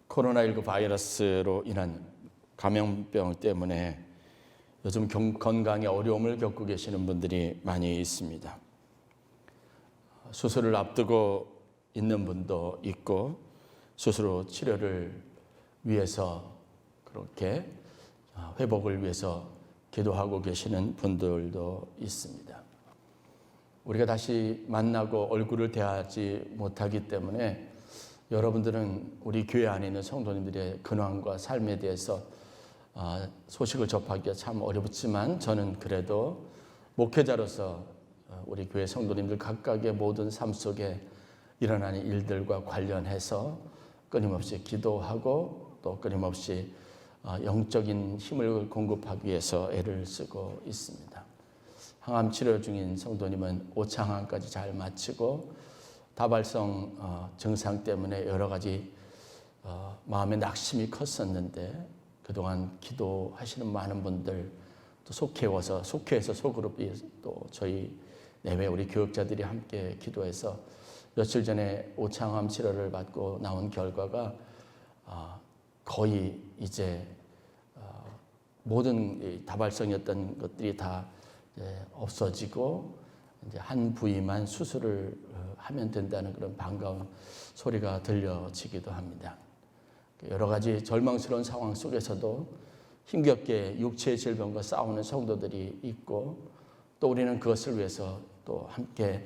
코로나19 바이러스로 인한 감염병 때문에 요즘 건강에 어려움을 겪고 계시는 분들이 많이 있습니다. 수술을 앞두고 있는 분도 있고 수술 후 치료를 위해서 그렇게 회복을 위해서 기도하고 계시는 분들도 있습니다. 우리가 다시 만나고 얼굴을 대하지 못하기 때문에 여러분들은 우리 교회 안에 있는 성도님들의 근황과 삶에 대해서 소식을 접하기가 참 어렵지만 저는 그래도 목회자로서 우리 교회 성도님들 각각의 모든 삶 속에 일어나는 일들과 관련해서 끊임없이 기도하고 또 끊임없이 영적인 힘을 공급하기 위해서 애를 쓰고 있습니다. 항암 치료 중인 성도님은 오창항까지 잘 마치고 다발성 증상 때문에 여러 가지 마음의 낙심이 컸었는데 그동안 기도하시는 많은 분들 또 속해서 소그룹이 또 저희 내외 우리 교역자들이 함께 기도해서 며칠 전에 오창암 치료를 받고 나온 결과가 거의 이제 모든 다발성이었던 것들이 다 없어지고 이제 한 부위만 수술을 하면 된다는 그런 반가운 소리가 들려지기도 합니다. 여러 가지 절망스러운 상황 속에서도 힘겹게 육체의 질병과 싸우는 성도들이 있고 또 우리는 그것을 위해서 또 함께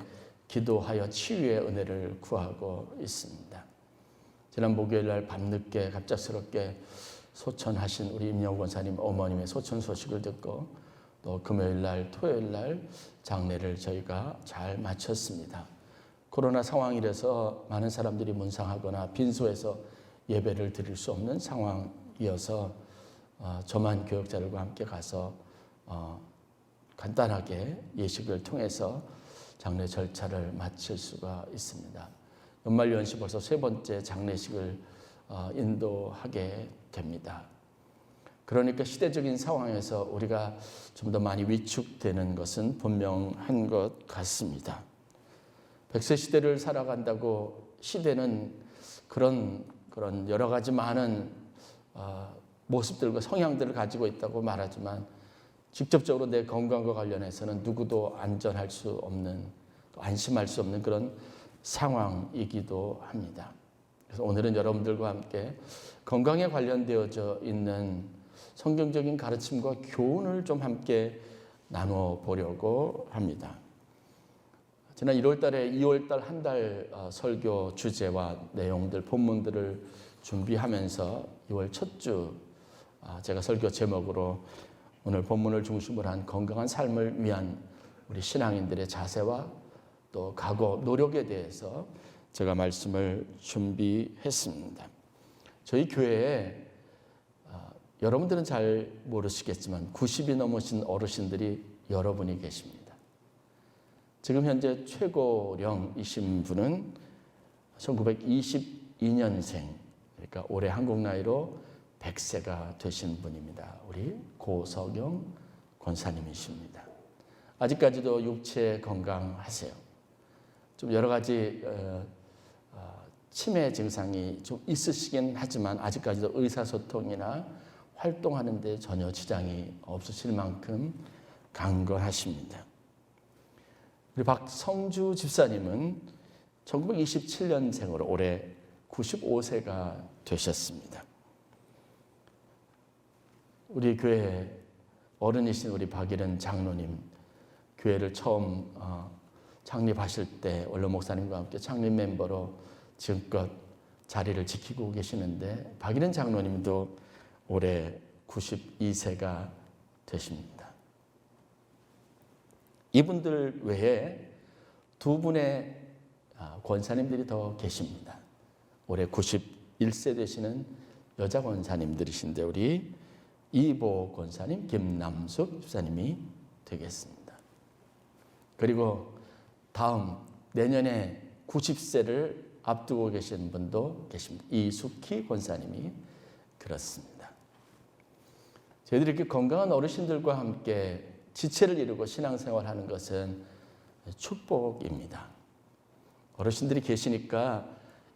기도하여 치유의 은혜를 구하고 있습니다. 지난 목요일 날 밤늦게 갑작스럽게 소천하신 우리 임영구 권사님 어머님의 소천 소식을 듣고 또 금요일 날 토요일 날 장례를 저희가 잘 마쳤습니다. 코로나 상황이라서 많은 사람들이 문상하거나 빈소에서 예배를 드릴 수 없는 상황이어서 저만 교역자들과 함께 가서 간단하게 예식을 통해서 장례 절차를 마칠 수가 있습니다. 연말연시 벌써 세 번째 장례식을 인도하게 됩니다. 그러니까 시대적인 상황에서 우리가 좀 더 많이 위축되는 것은 분명한 것 같습니다. 100세 시대를 살아간다고 시대는 그런 여러 가지 많은 모습들과 성향들을 가지고 있다고 말하지만 직접적으로 내 건강과 관련해서는 누구도 안전할 수 없는 또 안심할 수 없는 그런 상황이기도 합니다. 그래서 오늘은 여러분들과 함께 건강에 관련되어져 있는 성경적인 가르침과 교훈을 좀 함께 나눠 보려고 합니다. 지난 1월 달에 2월 달 한 달 설교 주제와 내용들, 본문들을 준비하면서 2월 첫 주 제가 설교 제목으로 오늘 본문을 중심으로 한 건강한 삶을 위한 우리 신앙인들의 자세와 또 각오, 노력에 대해서 제가 말씀을 준비했습니다. 저희 교회에 여러분들은 잘 모르시겠지만 90이 넘으신 어르신들이 여러분이 계십니다. 지금 현재 최고령이신 분은 1922년생, 그러니까 올해 한국 나이로 100세가 되신 분입니다. 우리 고석영 권사님이십니다. 아직까지도 육체 건강하세요. 좀 여러 가지 치매 증상이 좀 있으시긴 하지만 아직까지도 의사소통이나 활동하는 데 전혀 지장이 없으실 만큼 강건하십니다. 우리 박성주 집사님은 1927년생으로 올해 95세가 되셨습니다. 우리 교회 어른이신 우리 박일은 장로님, 교회를 처음 창립하실 때 원로 목사님과 함께 창립 멤버로 지금껏 자리를 지키고 계시는데 박일은 장로님도 올해 92세가 되십니다. 이분들 외에 두 분의 권사님들이 더 계십니다. 올해 91세 되시는 여자 권사님들이신데 우리 이보 권사님, 김남숙 집사님이 되겠습니다. 그리고 다음 내년에 90세를 앞두고 계신 분도 계십니다. 이숙희 권사님이 그렇습니다. 저희들이 이렇게 건강한 어르신들과 함께 지체를 이루고 신앙생활하는 것은 축복입니다. 어르신들이 계시니까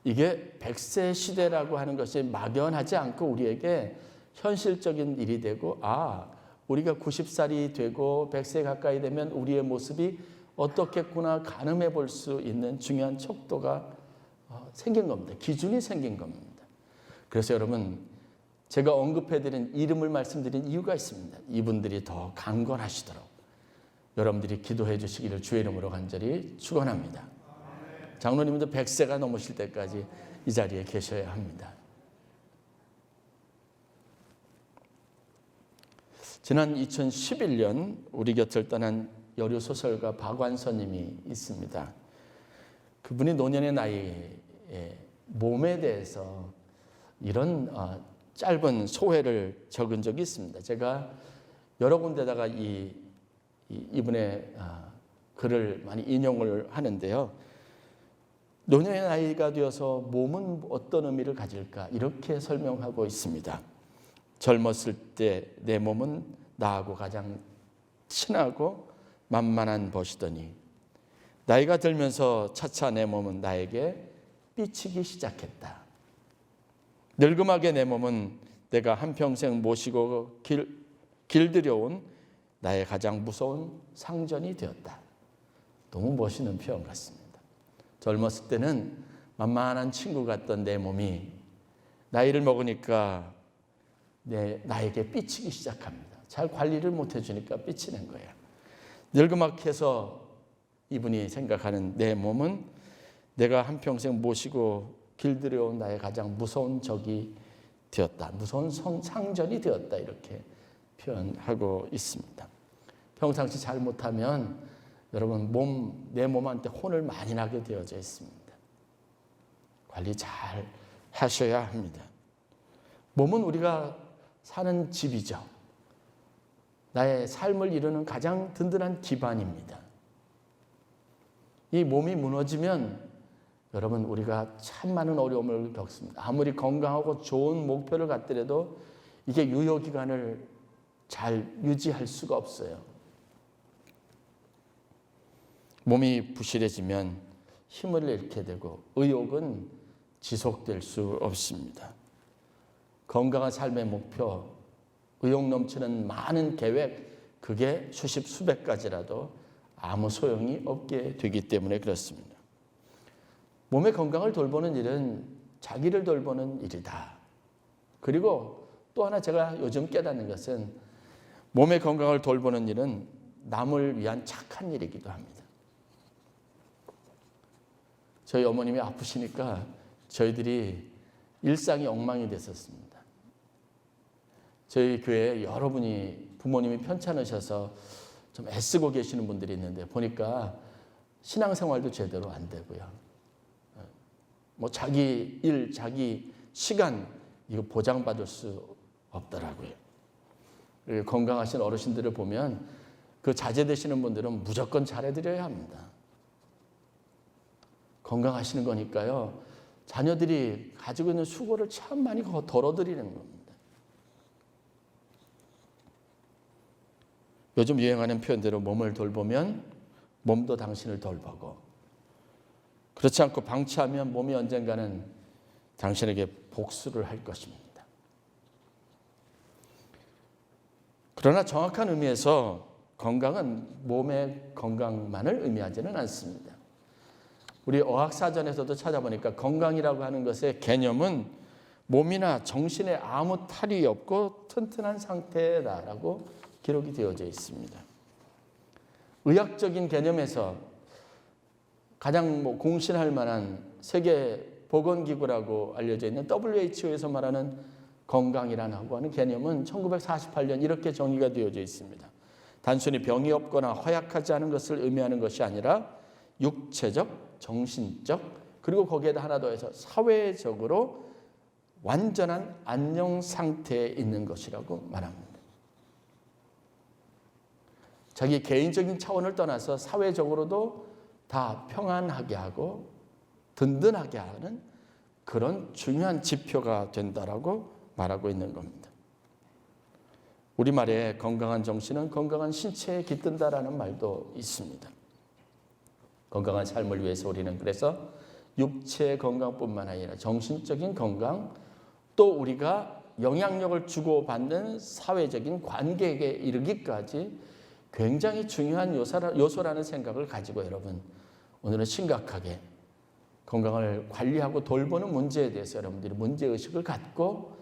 이게 100세 시대라고 하는 것이 막연하지 않고 우리에게 현실적인 일이 되고, 우리가 90살이 되고 100세 가까이 되면 우리의 모습이 어떻겠구나 가늠해 볼 수 있는 중요한 척도가 생긴 겁니다. 기준이 생긴 겁니다. 그래서 여러분, 제가 언급해드린 이름을 말씀드린 이유가 있습니다. 이분들이 더 강건하시도록 여러분들이 기도해 주시기를 주의 이름으로 간절히 축원합니다. 장로님도 100세가 넘으실 때까지 이 자리에 계셔야 합니다. 지난 2011년 우리 곁을 떠난 여류 소설가 박완서님이 있습니다. 그분이 노년의 나이에 몸에 대해서 이런 짧은 소회를 적은 적이 있습니다. 제가 여러 군데다가 이분의 글을 많이 인용을 하는데요. 노년의 나이가 되어서 몸은 어떤 의미를 가질까? 이렇게 설명하고 있습니다. 젊었을 때 내 몸은 나하고 가장 친하고 만만한 것이더니 나이가 들면서 차차 내 몸은 나에게 삐치기 시작했다. 늙음하게 내 몸은 내가 한평생 모시고 길들여온 나의 가장 무서운 상전이 되었다. 너무 멋있는 표현 같습니다. 젊었을 때는 만만한 친구 같던 내 몸이 나이를 먹으니까 나에게 삐치기 시작합니다. 잘 관리를 못 해주니까 삐치는 거예요. 늙음악해서 이분이 생각하는 내 몸은 내가 한평생 모시고 길들여온 나의 가장 무서운 적이 되었다. 무서운 상전이 되었다. 이렇게 표현하고 있습니다. 평상시 잘못하면 여러분 내 몸한테 혼을 많이 나게 되어져 있습니다. 관리 잘 하셔야 합니다. 몸은 우리가 사는 집이죠. 나의 삶을 이루는 가장 든든한 기반입니다. 이 몸이 무너지면 여러분 우리가 참 많은 어려움을 겪습니다. 아무리 건강하고 좋은 목표를 갖더라도 이게 유효기간을 잘 유지할 수가 없어요. 몸이 부실해지면 힘을 잃게 되고 의욕은 지속될 수 없습니다. 건강한 삶의 목표, 의욕 넘치는 많은 계획, 그게 수십 수백 가지라도 아무 소용이 없게 되기 때문에 그렇습니다. 몸의 건강을 돌보는 일은 자기를 돌보는 일이다. 그리고 또 하나 제가 요즘 깨닫는 것은 몸의 건강을 돌보는 일은 남을 위한 착한 일이기도 합니다. 저희 어머님이 아프시니까 저희들이 일상이 엉망이 됐었습니다. 저희 교회에 여러분이 부모님이 편찮으셔서 좀 애쓰고 계시는 분들이 있는데 보니까 신앙생활도 제대로 안 되고요. 뭐 자기 일, 자기 시간 이거 보장받을 수 없더라고요. 건강하신 어르신들을 보면 그 자제되시는 분들은 무조건 잘해드려야 합니다. 건강하시는 거니까요. 자녀들이 가지고 있는 수고를 참 많이 덜어드리는 겁니다. 요즘 유행하는 표현대로 몸을 돌보면 몸도 당신을 돌보고 그렇지 않고 방치하면 몸이 언젠가는 당신에게 복수를 할 것입니다. 그러나 정확한 의미에서 건강은 몸의 건강만을 의미하지는 않습니다. 우리 어학사전에서도 찾아보니까 건강이라고 하는 것의 개념은 몸이나 정신에 아무 탈이 없고 튼튼한 상태다라고 기록이 되어져 있습니다. 의학적인 개념에서 가장 공신할 만한 세계보건기구라고 알려져 있는 WHO에서 말하는 건강이라고 하는 개념은 1948년 이렇게 정의가 되어져 있습니다. 단순히 병이 없거나 허약하지 않은 것을 의미하는 것이 아니라 육체적, 정신적, 그리고 거기에다 하나 더해서 사회적으로 완전한 안녕 상태에 있는 것이라고 말합니다. 자기 개인적인 차원을 떠나서 사회적으로도 다 평안하게 하고 든든하게 하는 그런 중요한 지표가 된다라고 말하고 있는 겁니다. 우리말에 건강한 정신은 건강한 신체에 깃든다라는 말도 있습니다. 건강한 삶을 위해서 우리는 그래서 육체의 건강뿐만 아니라 정신적인 건강, 또 우리가 영향력을 주고받는 사회적인 관계에 이르기까지 굉장히 중요한 요소라는 생각을 가지고 여러분, 오늘은 심각하게 건강을 관리하고 돌보는 문제에 대해서 여러분들이 문제의식을 갖고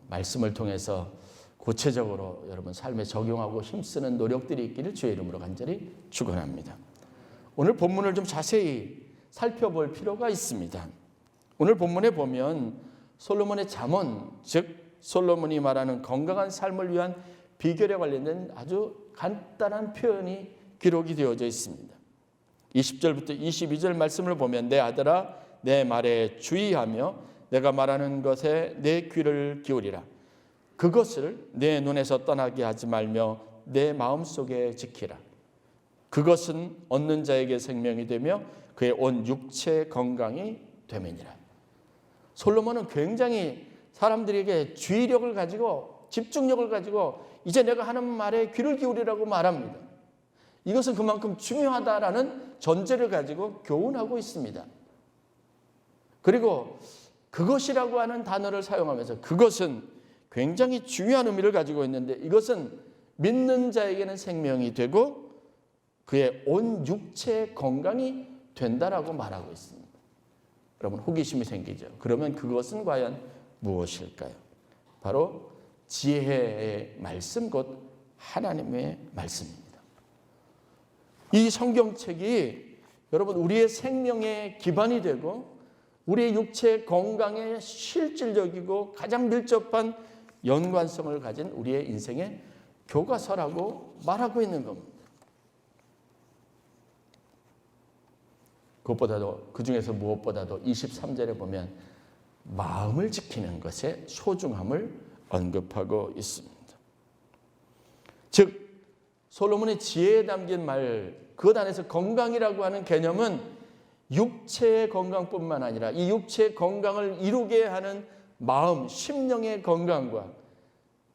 말씀을 통해서 구체적으로 여러분 삶에 적용하고 힘쓰는 노력들이 있기를 주의 이름으로 간절히 축원합니다. 오늘 본문을 좀 자세히 살펴볼 필요가 있습니다. 오늘 본문에 보면 솔로몬의 잠언, 즉 솔로몬이 말하는 건강한 삶을 위한 비결에 관련된 아주 간단한 표현이 기록이 되어져 있습니다. 20절부터 22절 말씀을 보면 내 아들아 내 말에 주의하며 내가 말하는 것에 내 귀를 기울이라. 그것을 내 눈에서 떠나게 하지 말며 내 마음속에 지키라. 그것은 얻는 자에게 생명이 되며 그의 온 육체 건강이 되매니라. 솔로몬은 굉장히 사람들에게 주의력을 가지고 집중력을 가지고 이제 내가 하는 말에 귀를 기울이라고 말합니다. 이것은 그만큼 중요하다라는 전제를 가지고 교훈하고 있습니다. 그리고 그것이라고 하는 단어를 사용하면서 그것은 굉장히 중요한 의미를 가지고 있는데 이것은 믿는 자에게는 생명이 되고 그의 온 육체의 건강이 된다라고 말하고 있습니다. 여러분 호기심이 생기죠. 그러면 그것은 과연 무엇일까요? 바로 지혜의 말씀, 곧 하나님의 말씀입니다. 이 성경책이 여러분 우리의 생명의 기반이 되고 우리의 육체 건강에 실질적이고 가장 밀접한 연관성을 가진 우리의 인생의 교과서라고 말하고 있는 겁니다. 그것보다도 그중에서 무엇보다도 23절에 보면 마음을 지키는 것의 소중함을 언급하고 있습니다. 즉 솔로몬의 지혜에 담긴 말, 그것 안에서 건강이라고 하는 개념은 육체의 건강뿐만 아니라 이 육체의 건강을 이루게 하는 마음, 심령의 건강과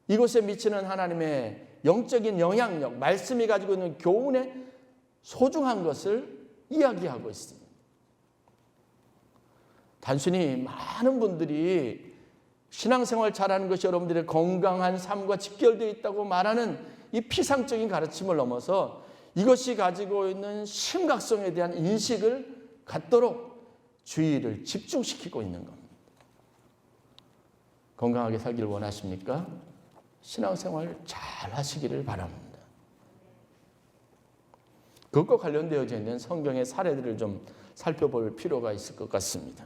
이곳에 미치는 하나님의 영적인 영향력, 말씀이 가지고 있는 교훈의 소중한 것을 이야기하고 있습니다. 단순히 많은 분들이 신앙생활 잘하는 것이 여러분들의 건강한 삶과 직결되어 있다고 말하는 이 피상적인 가르침을 넘어서 이것이 가지고 있는 심각성에 대한 인식을 갖도록 주의를 집중시키고 있는 겁니다. 건강하게 살기를 원하십니까? 신앙생활 잘 하시기를 바랍니다. 그것과 관련되어져 있는 성경의 사례들을 좀 살펴볼 필요가 있을 것 같습니다.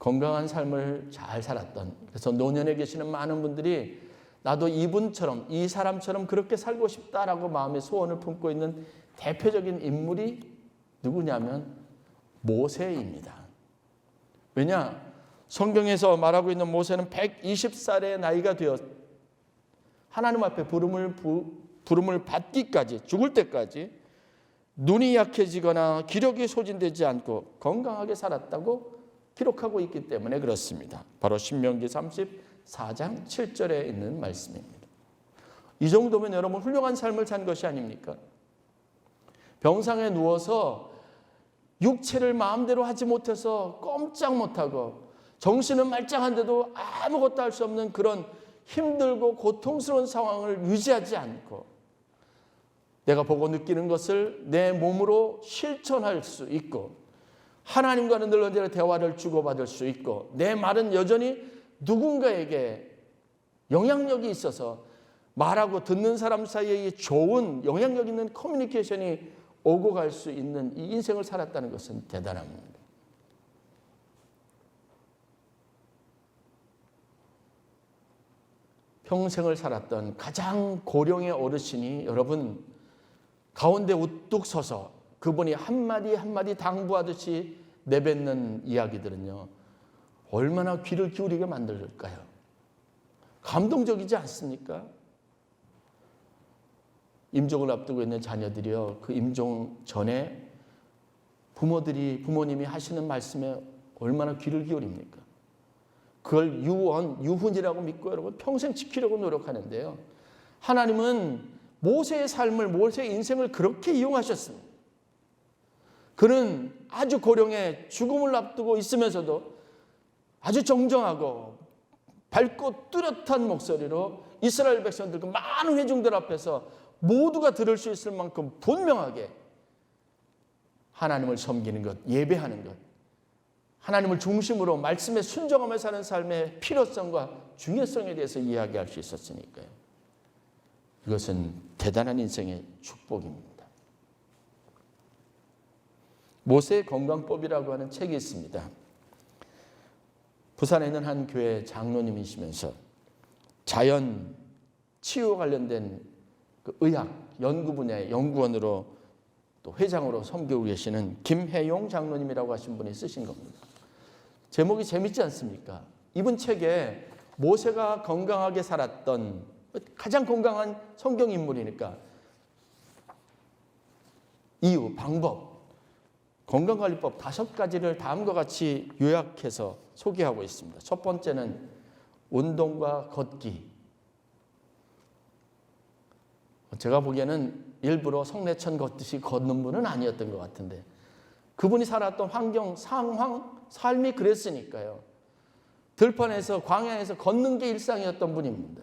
건강한 삶을 잘 살았던, 그래서 노년에 계시는 많은 분들이 나도 이분처럼, 이 사람처럼 그렇게 살고 싶다라고 마음의 소원을 품고 있는 대표적인 인물이 누구냐면 모세입니다. 왜냐? 성경에서 말하고 있는 모세는 120살의 나이가 되어 하나님 앞에 부름을 받기까지, 죽을 때까지 눈이 약해지거나 기력이 소진되지 않고 건강하게 살았다고 기록하고 있기 때문에 그렇습니다. 바로 신명기 34장 7절에 있는 말씀입니다. 이 정도면 여러분 훌륭한 삶을 산 것이 아닙니까? 병상에 누워서 육체를 마음대로 하지 못해서 꼼짝 못하고 정신은 말짱한데도 아무것도 할 수 없는 그런 힘들고 고통스러운 상황을 유지하지 않고 내가 보고 느끼는 것을 내 몸으로 실천할 수 있고 하나님과는 늘 언제나 대화를 주고받을 수 있고 내 말은 여전히 누군가에게 영향력이 있어서 말하고 듣는 사람 사이에 좋은 영향력 있는 커뮤니케이션이 오고 갈 수 있는 이 인생을 살았다는 것은 대단합니다. 평생을 살았던 가장 고령의 어르신이 여러분 가운데 우뚝 서서 그분이 한마디 한마디 당부하듯이 내뱉는 이야기들은요 얼마나 귀를 기울이게 만들까요? 감동적이지 않습니까? 임종을 앞두고 있는 자녀들이요 그 임종 전에 부모님이 하시는 말씀에 얼마나 귀를 기울입니까? 그걸 유훈이라고 믿고 여러분 평생 지키려고 노력하는데요. 하나님은 모세의 삶을, 모세의 인생을 그렇게 이용하셨습니다. 그는 아주 고령에 죽음을 앞두고 있으면서도 아주 정정하고 밝고 뚜렷한 목소리로 이스라엘 백성들, 그 많은 회중들 앞에서 모두가 들을 수 있을 만큼 분명하게 하나님을 섬기는 것, 예배하는 것, 하나님을 중심으로 말씀에 순종하며 사는 삶의 필요성과 중요성에 대해서 이야기할 수 있었으니까요. 이것은 대단한 인생의 축복입니다. 모세의 건강법이라고 하는 책이 있습니다. 부산에 있는 한 교회 장로님이시면서 자연 치유 관련된 그 의학 연구 분야의 연구원으로 또 회장으로 섬기고 계시는 김혜용 장로님이라고 하신 분이 쓰신 겁니다. 제목이 재밌지 않습니까? 이분 책에 모세가 건강하게 살았던 가장 건강한 성경 인물이니까 이유, 방법, 건강관리법 5가지를 다음과 같이 요약해서 소개하고 있습니다. 첫 번째는 운동과 걷기. 제가 보기에는 일부러 성내천 걷듯이 걷는 분은 아니었던 것 같은데 그분이 살았던 환경, 상황, 삶이 그랬으니까요. 들판에서 광야에서 걷는 게 일상이었던 분입니다.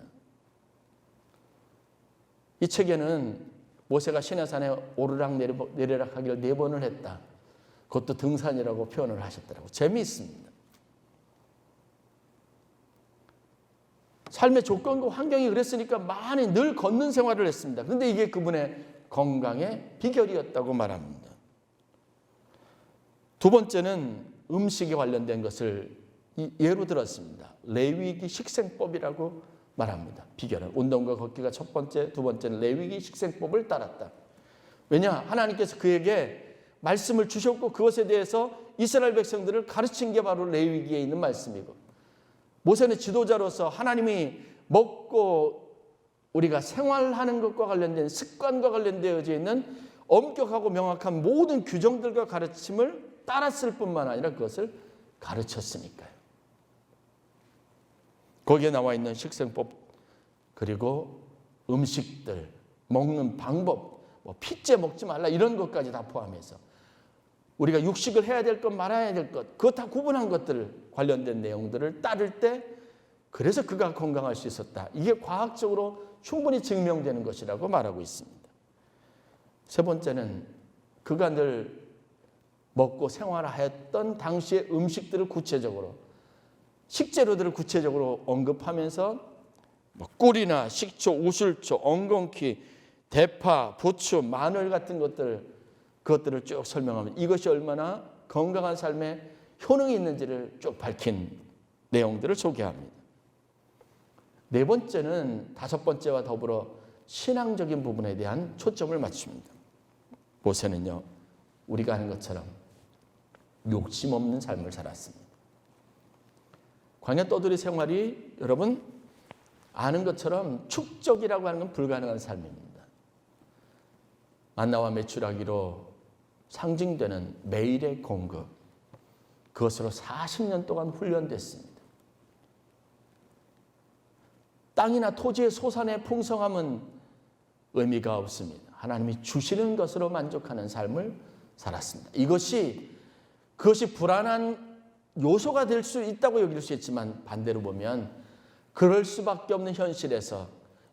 이 책에는 모세가 시내산에 오르락 내리락 하기를 4번을 했다. 그것도 등산이라고 표현을 하셨더라고요. 재미있습니다. 삶의 조건과 환경이 그랬으니까 많이 늘 걷는 생활을 했습니다. 그런데 이게 그분의 건강의 비결이었다고 말합니다. 두 번째는 음식에 관련된 것을 예로 들었습니다. 레위기 식생법이라고 말합니다. 비결은 운동과 걷기가 첫 번째, 두 번째는 레위기 식생법을 따랐다. 왜냐? 하나님께서 그에게 말씀을 주셨고 그것에 대해서 이스라엘 백성들을 가르친 게 바로 레위기에 있는 말씀이고 모세는 지도자로서 하나님이 먹고 우리가 생활하는 것과 관련된 습관과 관련되어져 있는 엄격하고 명확한 모든 규정들과 가르침을 따랐을 뿐만 아니라 그것을 가르쳤으니까요. 거기에 나와 있는 식생법 그리고 음식들, 먹는 방법, 핏째 먹지 말라 이런 것까지 다 포함해서 우리가 육식을 해야 될 것 말아야 될 것 그것 다 구분한 것들 관련된 내용들을 따를 때 그래서 그가 건강할 수 있었다. 이게 과학적으로 충분히 증명되는 것이라고 말하고 있습니다. 세 번째는 그가 늘 먹고 생활하였던 당시의 음식들을 구체적으로 식재료들을 구체적으로 언급하면서 꿀이나 식초, 우슬초, 엉겅퀴, 대파, 부추, 마늘 같은 그것들을 쭉 설명하면 이것이 얼마나 건강한 삶에 효능이 있는지를 쭉 밝힌 내용들을 소개합니다. 네 번째는 다섯 번째와 더불어 신앙적인 부분에 대한 초점을 맞춥니다. 모세는요, 우리가 하는 것처럼 욕심 없는 삶을 살았습니다. 광야 떠돌이 생활이 여러분 아는 것처럼 축적이라고 하는 건 불가능한 삶입니다. 만나와 메추라기로 상징되는 매일의 공급, 그것으로 40년 동안 훈련됐습니다. 땅이나 토지의 소산의 풍성함은 의미가 없습니다. 하나님이 주시는 것으로 만족하는 삶을 살았습니다. 그것이 불안한 요소가 될 수 있다고 여길 수 있지만 반대로 보면 그럴 수밖에 없는 현실에서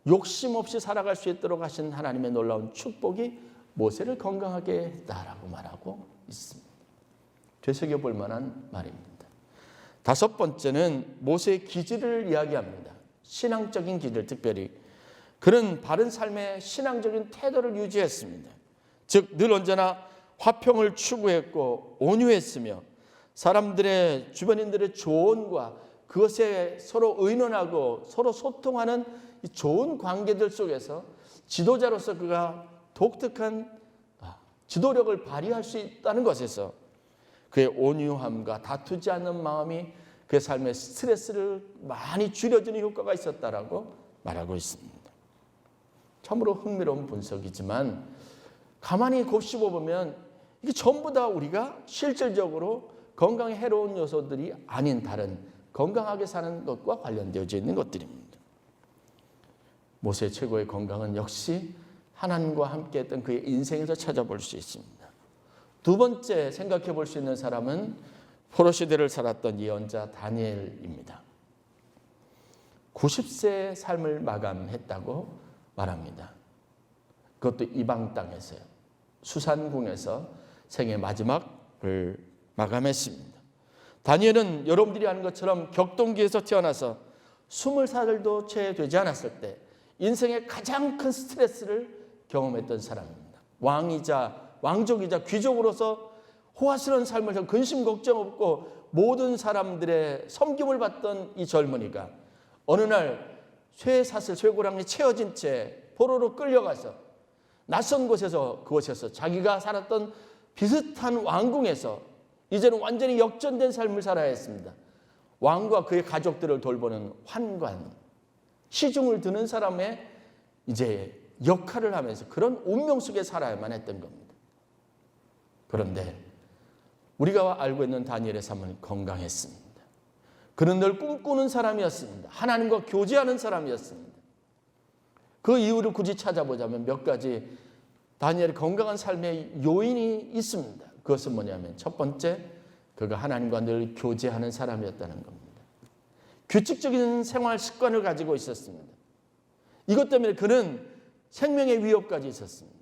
욕심 없이 살아갈 수 있도록 하신 하나님의 놀라운 축복이 모세를 건강하게 했다라고 말하고 있습니다. 되새겨볼 만한 말입니다. 다섯 번째는 모세의 기질을 이야기합니다. 신앙적인 기질, 특별히 그는 바른 삶의 신앙적인 태도를 유지했습니다. 즉 늘 언제나 화평을 추구했고 온유했으며 사람들의 주변인들의 조언과 그것에 서로 의논하고 서로 소통하는 이 좋은 관계들 속에서 지도자로서 그가 독특한 지도력을 발휘할 수 있다는 것에서 그의 온유함과 다투지 않는 마음이 그의 삶의 스트레스를 많이 줄여주는 효과가 있었다라고 말하고 있습니다. 참으로 흥미로운 분석이지만 가만히 곱씹어 보면 이게 전부 다 우리가 실질적으로 건강에 해로운 요소들이 아닌 다른 건강하게 사는 것과 관련되어져 있는 것들입니다. 모세의 최고의 건강은 역시 하나님과 함께했던 그의 인생에서 찾아볼 수 있습니다. 두 번째 생각해 볼 수 있는 사람은 포로 시대를 살았던 예언자 다니엘입니다. 90세의 삶을 마감했다고 말합니다. 그것도 이방 땅에서요. 수산궁에서 생의 마지막을 마감했습니다. 다니엘은 여러분들이 아는 것처럼 격동기에서 태어나서 20살도 채 되지 않았을 때 인생의 가장 큰 스트레스를 경험했던 사람입니다. 왕족이자 귀족으로서 호화스러운 삶을 살 근심 걱정 없고 모든 사람들의 섬김을 받던 이 젊은이가 어느 날 쇠사슬 쇠고랑에 채워진 채 포로로 끌려가서 낯선 곳에서 그곳에서 자기가 살았던 비슷한 왕궁에서 이제는 완전히 역전된 삶을 살아야 했습니다. 왕과 그의 가족들을 돌보는 환관, 시중을 드는 사람의 이제 역할을 하면서 그런 운명 속에 살아야만 했던 겁니다. 그런데 우리가 알고 있는 다니엘의 삶은 건강했습니다. 그는 늘 꿈꾸는 사람이었습니다. 하나님과 교제하는 사람이었습니다. 그 이유를 굳이 찾아보자면 몇 가지 다니엘의 건강한 삶의 요인이 있습니다. 그것은 뭐냐면 첫 번째, 그가 하나님과 늘 교제하는 사람이었다는 겁니다. 규칙적인 생활 습관을 가지고 있었습니다. 이것 때문에 그는 생명의 위협까지 있었습니다.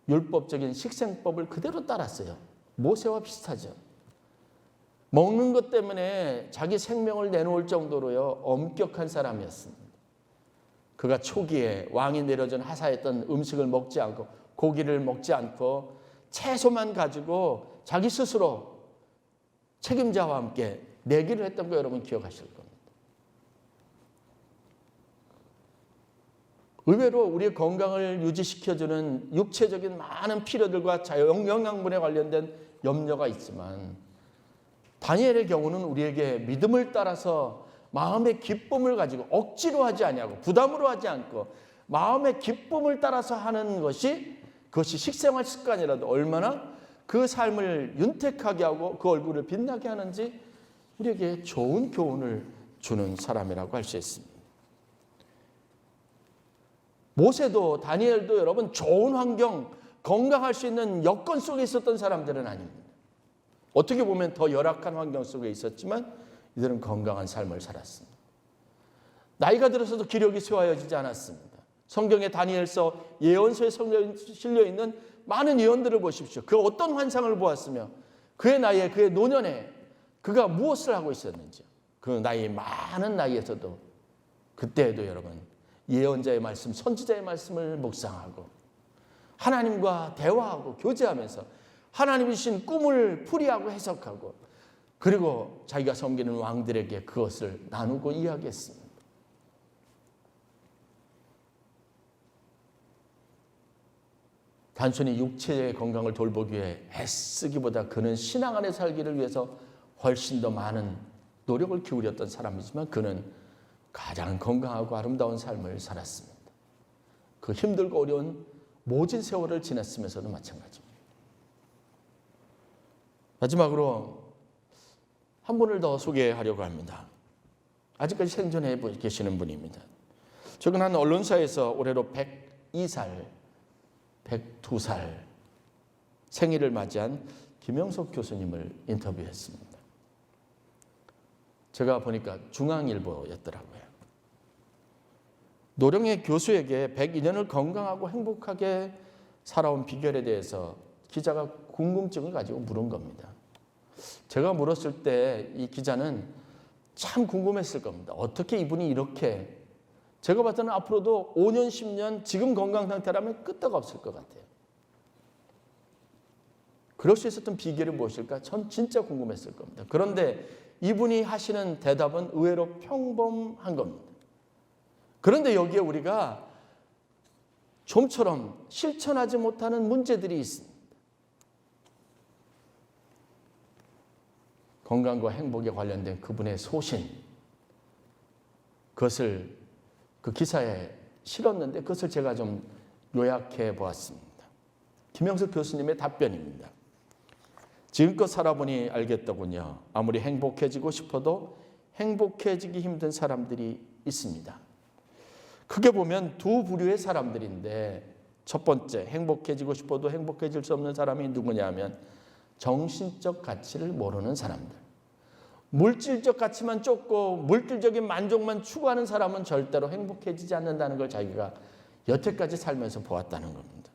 율법적인 식생법을 그대로 따랐어요. 모세와 비슷하죠. 먹는 것 때문에 자기 생명을 내놓을 정도로요 엄격한 사람이었습니다. 그가 초기에 왕이 내려준 하사했던 음식을 먹지 않고 고기를 먹지 않고 채소만 가지고 자기 스스로 책임자와 함께 내기를 했던 거 여러분 기억하실 겁니다. 의외로 우리의 건강을 유지시켜주는 육체적인 많은 필요들과 영양분에 관련된 염려가 있지만 다니엘의 경우는 우리에게 믿음을 따라서 마음의 기쁨을 가지고 억지로 하지 아니하고 부담으로 하지 않고 마음의 기쁨을 따라서 하는 그것이 식생활 습관이라도 얼마나 그 삶을 윤택하게 하고 그 얼굴을 빛나게 하는지 우리에게 좋은 교훈을 주는 사람이라고 할 수 있습니다. 모세도 다니엘도 여러분 좋은 환경, 건강할 수 있는 여건 속에 있었던 사람들은 아닙니다. 어떻게 보면 더 열악한 환경 속에 있었지만 이들은 건강한 삶을 살았습니다. 나이가 들어서도 기력이 쇠하여지지 않았습니다. 성경의 다니엘서 예언서에 실려있는 많은 예언들을 보십시오. 그 어떤 환상을 보았으며 그의 나이에 그의 노년에 그가 무엇을 하고 있었는지 그 나이 많은 나이에서도 그때에도 여러분 예언자의 말씀, 선지자의 말씀을 묵상하고 하나님과 대화하고 교제하면서 하나님이 주신 꿈을 풀이하고 해석하고 그리고 자기가 섬기는 왕들에게 그것을 나누고 이야기했습니다. 단순히 육체의 건강을 돌보기 위해 애쓰기보다 그는 신앙 안에 살기를 위해서 훨씬 더 많은 노력을 기울였던 사람이지만 그는 가장 건강하고 아름다운 삶을 살았습니다. 그 힘들고 어려운 모진 세월을 지냈으면서도 마찬가지입니다. 마지막으로 한 분을 더 소개하려고 합니다. 아직까지 생존해 계시는 분입니다. 최근 한 언론사에서 올해로 102살, 102살 생일을 맞이한 김영석 교수님을 인터뷰했습니다. 제가 보니까 중앙일보였더라고요. 노령의 교수에게 102년을 건강하고 행복하게 살아온 비결에 대해서 기자가 궁금증을 가지고 물은 겁니다. 제가 물었을 때 이 기자는 참 궁금했을 겁니다. 어떻게 이분이 이렇게 제가 봤을 때는 앞으로도 5년, 10년 지금 건강 상태라면 끄떡 없을 것 같아요. 그럴 수 있었던 비결이 무엇일까? 전 진짜 궁금했을 겁니다. 그런데 이분이 하시는 대답은 의외로 평범한 겁니다. 그런데 여기에 우리가 좀처럼 실천하지 못하는 문제들이 있습니다. 건강과 행복에 관련된 그분의 소신, 그것을 그 기사에 실었는데 그것을 제가 좀 요약해 보았습니다. 김영석 교수님의 답변입니다. 지금껏 살아보니 알겠더군요. 아무리 행복해지고 싶어도 행복해지기 힘든 사람들이 있습니다. 크게 보면 두 부류의 사람들인데 첫 번째, 행복해지고 싶어도 행복해질 수 없는 사람이 누구냐 하면 정신적 가치를 모르는 사람들. 물질적 가치만 쫓고 물질적인 만족만 추구하는 사람은 절대로 행복해지지 않는다는 걸 자기가 여태까지 살면서 보았다는 겁니다.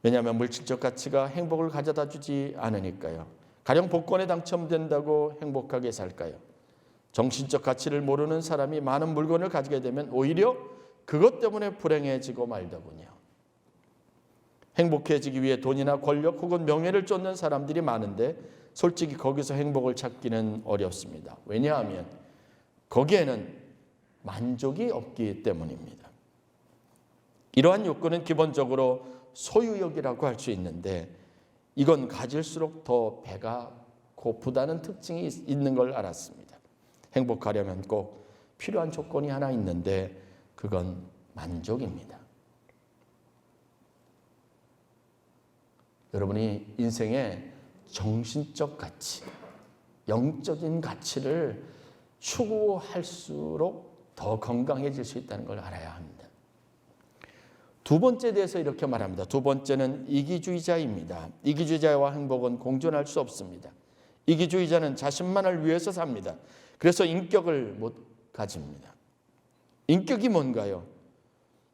왜냐하면 물질적 가치가 행복을 가져다 주지 않으니까요. 가령 복권에 당첨된다고 행복하게 살까요? 정신적 가치를 모르는 사람이 많은 물건을 가지게 되면 오히려 그것 때문에 불행해지고 말더군요. 행복해지기 위해 돈이나 권력 혹은 명예를 쫓는 사람들이 많은데 솔직히 거기서 행복을 찾기는 어렵습니다. 왜냐하면 거기에는 만족이 없기 때문입니다. 이러한 욕구는 기본적으로 소유욕이라고 할 수 있는데 이건 가질수록 더 배가 고프다는 특징이 있는 걸 알았습니다. 행복하려면 꼭 필요한 조건이 하나 있는데 그건 만족입니다. 여러분이 인생의 정신적 가치, 영적인 가치를 추구할수록 더 건강해질 수 있다는 걸 알아야 합니다. 두 번째에 대해서 이렇게 말합니다. 두 번째는 이기주의자입니다. 이기주의자와 행복은 공존할 수 없습니다. 이기주의자는 자신만을 위해서 삽니다. 그래서 인격을 못 가집니다. 인격이 뭔가요?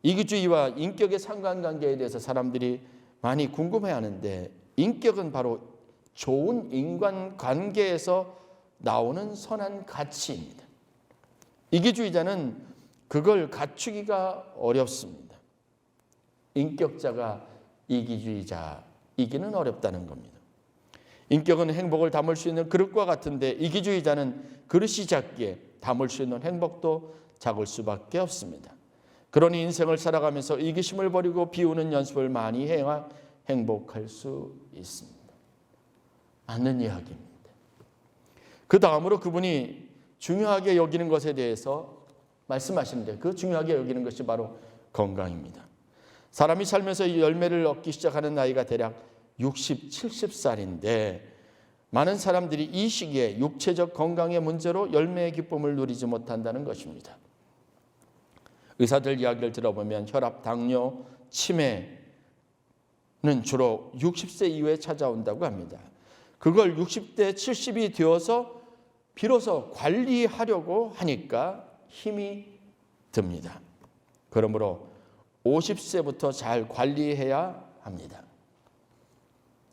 이기주의와 인격의 상관관계에 대해서 사람들이 많이 궁금해하는데 인격은 바로 좋은 인간관계에서 나오는 선한 가치입니다. 이기주의자는 그걸 갖추기가 어렵습니다. 인격자가 이기주의자이기는 어렵다는 겁니다. 인격은 행복을 담을 수 있는 그릇과 같은데 이기주의자는 그릇이 작기에 담을 수 있는 행복도 작을 수밖에 없습니다. 그러니 인생을 살아가면서 이기심을 버리고 비우는 연습을 많이 해야 행복할 수 있습니다. 맞는 이야기입니다. 그 다음으로 그분이 중요하게 여기는 것에 대해서 말씀하시는데 그 중요하게 여기는 것이 바로 건강입니다. 사람이 살면서 열매를 얻기 시작하는 나이가 대략 60, 70살인데 많은 사람들이 이 시기에 육체적 건강의 문제로 열매의 기쁨을 누리지 못한다는 것입니다. 의사들 이야기를 들어보면 혈압, 당뇨, 치매는 주로 60세 이후에 찾아온다고 합니다. 그걸 60대, 70이 되어서 비로소 관리하려고 하니까 힘이 듭니다. 그러므로 50세부터 잘 관리해야 합니다.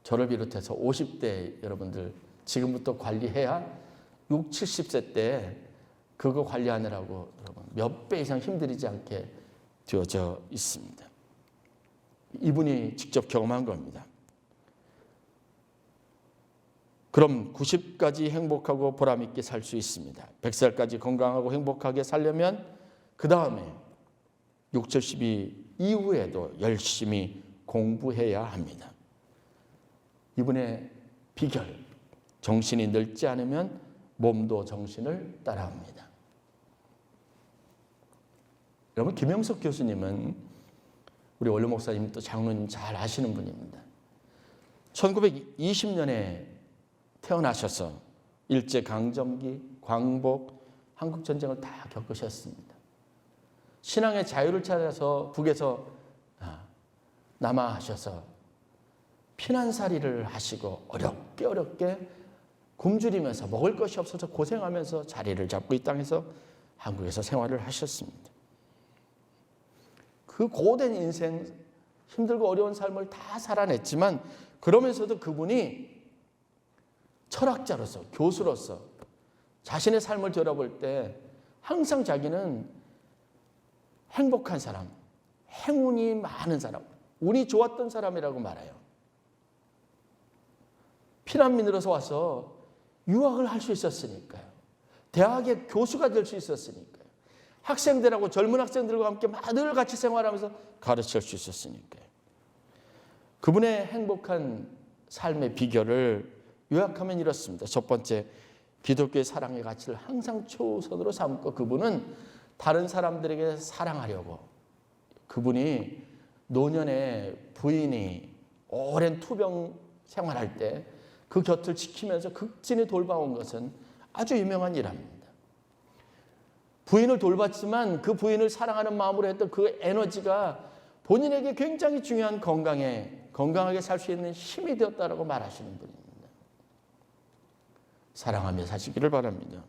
저를 비롯해서 50대 여러분들 지금부터 관리해야 60, 70세 때 그거 관리하느라고 여러분 몇 배 이상 힘들이지 않게 되어져 있습니다. 이분이 직접 경험한 겁니다. 그럼 90까지 행복하고 보람있게 살 수 있습니다. 100살까지 건강하고 행복하게 살려면 그 다음에 6, 70이 이후에도 열심히 공부해야 합니다. 이분의 비결, 정신이 늙지 않으면 몸도 정신을 따라합니다. 여러분 김영석 교수님은 우리 원로 목사님 또 장로님 잘 아시는 분입니다. 1920년에 태어나셔서 일제강점기, 광복, 한국전쟁을 다 겪으셨습니다. 신앙의 자유를 찾아서 북에서 남하하셔서 피난살이를 하시고 어렵게 굶주리면서 먹을 것이 없어서 고생하면서 자리를 잡고 이 땅에서 한국에서 생활을 하셨습니다. 그 고된 인생, 힘들고 어려운 삶을 다 살아냈지만 그러면서도 그분이 철학자로서, 교수로서 자신의 삶을 돌아볼 때 항상 자기는 행복한 사람, 행운이 많은 사람, 운이 좋았던 사람이라고 말해요. 피난민으로서 와서 유학을 할 수 있었으니까요. 대학의 교수가 될 수 있었으니까요. 학생들하고 젊은 학생들과 함께 늘 같이 생활하면서 가르칠 수 있었으니까요. 그분의 행복한 삶의 비결을 요약하면 이렇습니다. 첫 번째, 기독교의 사랑의 가치를 항상 최우선으로 삼고 그분은 다른 사람들에게 사랑하려고 그분이 노년에 부인이 오랜 투병 생활할 때 그 곁을 지키면서 극진히 돌봐온 것은 아주 유명한 일합니다. 부인을 돌봤지만 그 부인을 사랑하는 마음으로 했던 그 에너지가 본인에게 굉장히 중요한 건강하게 살 수 있는 힘이 되었다라고 말하시는 분입니다. 사랑하며 사시기를 바랍니다.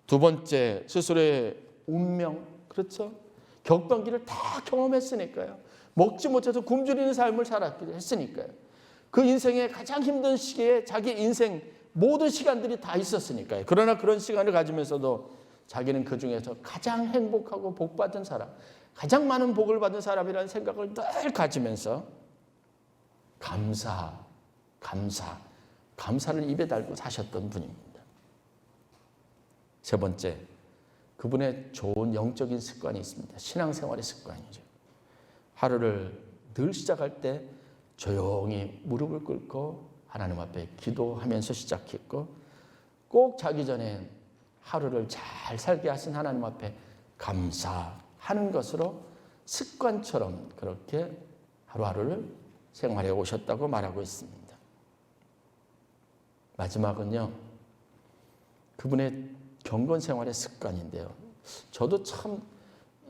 두 번째, 스스로의 운명, 그렇죠? 격변기를 다 경험했으니까요. 먹지 못해서 굶주리는 삶을 살았기도 했으니까요. 그 인생의 가장 힘든 시기에 자기 인생 모든 시간들이 다 있었으니까요. 그러나 그런 시간을 가지면서도 자기는 그 중에서 가장 행복하고 복받은 사람, 가장 많은 복을 받은 사람이라는 생각을 늘 가지면서 감사를 입에 달고 사셨던 분입니다. 세 번째, 그분의 좋은 영적인 습관이 있습니다. 신앙생활의 습관이죠. 하루를 늘 시작할 때 조용히 무릎을 꿇고 하나님 앞에 기도하면서 시작했고, 꼭 자기 전에 하루를 잘 살게 하신 하나님 앞에 감사하는 것으로 습관처럼 그렇게 하루하루를 생활해 오셨다고 말하고 있습니다. 마지막은요, 그분의 경건 생활의 습관인데요. 저도 참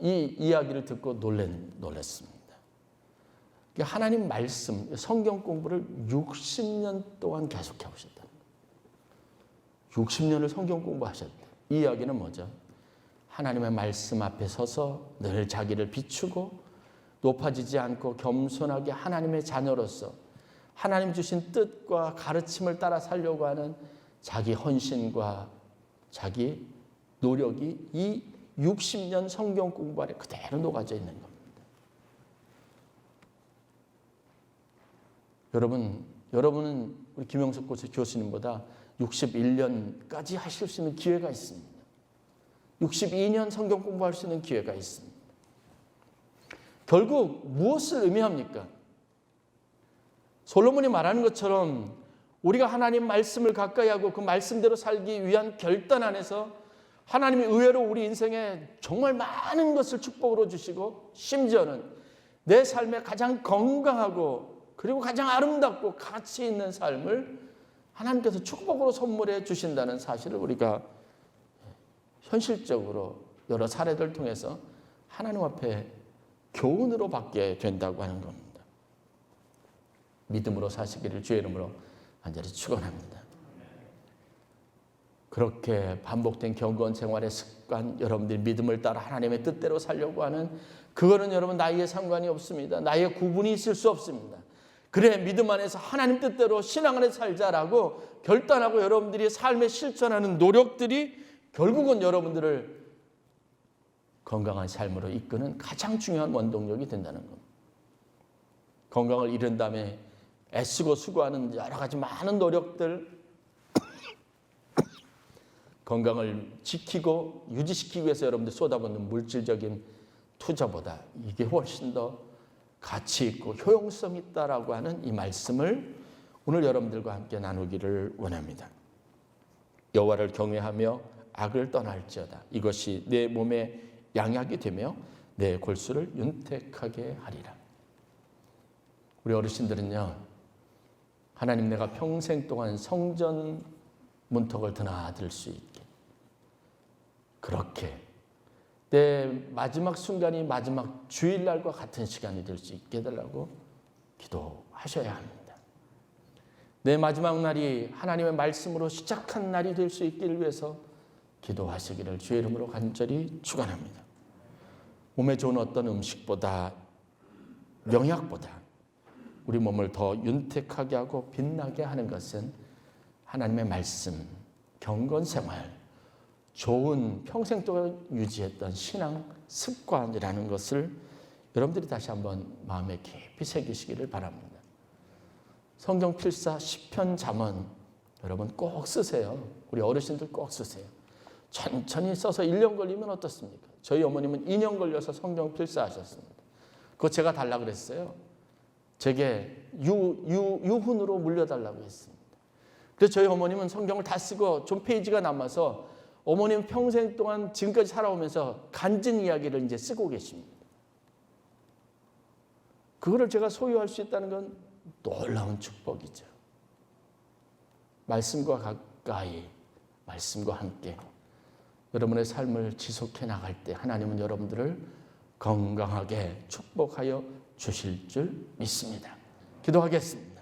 이 이야기를 듣고 놀랐습니다. 하나님 말씀, 성경 공부를 60년 동안 계속해 오셨다. 60년을 성경 공부하셨다. 이 이야기는 뭐죠? 하나님의 말씀 앞에 서서 늘 자기를 비추고 높아지지 않고 겸손하게 하나님의 자녀로서 하나님 주신 뜻과 가르침을 따라 살려고 하는 자기 헌신과 자기 노력이 이 60년 성경 공부 안에 그대로 녹아져 있는 겁니다. 여러분은 우리 김영석 교수님보다 61년까지 하실 수 있는 기회가 있습니다. 62년 성경 공부할 수 있는 기회가 있습니다. 결국 무엇을 의미합니까? 솔로몬이 말하는 것처럼 우리가 하나님 말씀을 가까이 하고 그 말씀대로 살기 위한 결단 안에서 하나님이 의외로 우리 인생에 정말 많은 것을 축복으로 주시고, 심지어는 내 삶에 가장 건강하고 그리고 가장 아름답고 가치 있는 삶을 하나님께서 축복으로 선물해 주신다는 사실을 우리가 현실적으로 여러 사례들을 통해서 하나님 앞에 교훈으로 받게 된다고 하는 겁니다. 믿음으로 사시기를 주의 이름으로 간절히 축원합니다. 그렇게 반복된 경건 생활의 습관, 여러분들이 믿음을 따라 하나님의 뜻대로 살려고 하는, 그거는 여러분 나이에 상관이 없습니다. 나이에 구분이 있을 수 없습니다. 그래, 믿음 안에서 하나님 뜻대로 신앙 안에 살자라고 결단하고 여러분들이 삶에 실천하는 노력들이 결국은 여러분들을 건강한 삶으로 이끄는 가장 중요한 원동력이 된다는 겁니다. 건강을 잃은 다음에 애쓰고 수고하는 여러 가지 많은 노력들, 건강을 지키고 유지시키기 위해서 여러분들 쏟아붓는 물질적인 투자보다 이게 훨씬 더 가치 있고 효용성 있다라고 하는 이 말씀을 오늘 여러분들과 함께 나누기를 원합니다. 여호와를 경외하며 악을 떠날지어다. 이것이 내 몸에 양약이 되며 내 골수를 윤택하게 하리라. 우리 어르신들은요, 하나님, 내가 평생 동안 성전 문턱을 드나들 수 있게, 그렇게 내 마지막 순간이 마지막 주일날과 같은 시간이 될 수 있게 해달라고 기도하셔야 합니다. 내 마지막 날이 하나님의 말씀으로 시작한 날이 될 수 있기를 위해서 기도하시기를 주의 이름으로 간절히 축원합니다. 몸에 좋은 어떤 음식보다, 명약보다 우리 몸을 더 윤택하게 하고 빛나게 하는 것은 하나님의 말씀, 경건생활, 좋은 평생 동안 유지했던 신앙 습관이라는 것을 여러분들이 다시 한번 마음에 깊이 새기시기를 바랍니다. 성경 필사, 시편, 잠언 여러분 꼭 쓰세요. 우리 어르신들 꼭 쓰세요. 천천히 써서 1년 걸리면 어떻습니까? 저희 어머님은 2년 걸려서 성경 필사하셨습니다. 그거 제가 달라고 그랬어요. 제게 유훈으로 물려달라고 했습니다. 그래서 저희 어머님은 성경을 다 쓰고 좀 페이지가 남아서 어머님 평생 동안 지금까지 살아오면서 간증 이야기를 이제 쓰고 계십니다. 그거를 제가 소유할 수 있다는 건 놀라운 축복이죠. 말씀과 가까이, 말씀과 함께 여러분의 삶을 지속해 나갈 때 하나님은 여러분들을 건강하게 축복하여 주실 줄 믿습니다. 기도하겠습니다.